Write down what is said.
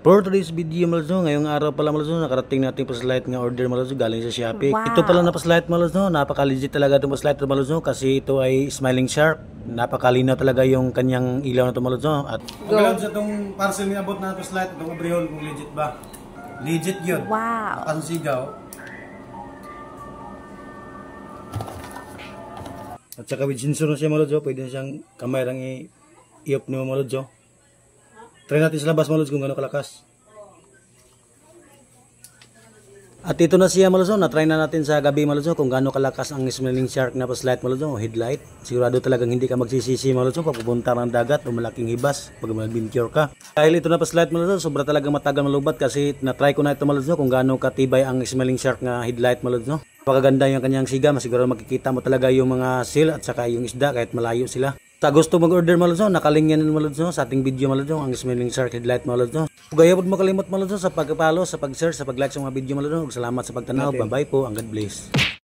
For today's video mga lods, ngayong araw pala mga lods, nakarating natin pa-slide nga order mga lods galing sa Shopee. Wow. Ito pala na pa-slide mga lods, napaka-legit talaga itong pa-slide mga lods kasi ito ay smiling shark. Napakalinaw talaga yung kanyang ilaw na ito mga lods. At mga lods, itong parcel niya abot na pa-slide, itong abrihol kung legit ba. Legit yun. Wow. Nakansigaw. At saka with sensor na siya mga lods, pwede na siyang kamerang i-off niyo mga lods. Try natin sa labas mga lods kung gano'ng kalakas. At ito na siya mga lods, na-try na natin sa gabi mga lods kung gano'ng kalakas ang smiling shark na flashlight mga lods o headlight. Sigurado talagang hindi ka magsisisi mga lods pag pupunta ng dagat o malaking hibas pag mag-adventure ka. Dahil ito na flashlight mga lods, sobra talagang matagal malubat kasi na-try ko na ito mga lods kung gano'ng katibay ang smiling shark na headlight mga lods. Napakaganda yung kanyang siga, masiguro makikita mo talaga yung mga seal at saka yung isda kahit malayo sila. Sa gusto mag-order mga lods, nakalingyan mga lods sa ating video mga lods ang smiling shark headlight mga lods. Kung ayaw mo makalimot mga lods sa pag-follow, sa pag-share, sa pag-like sa mga video mga lods. Salamat sa pagtanaw. Bye-bye po. Ang God bless.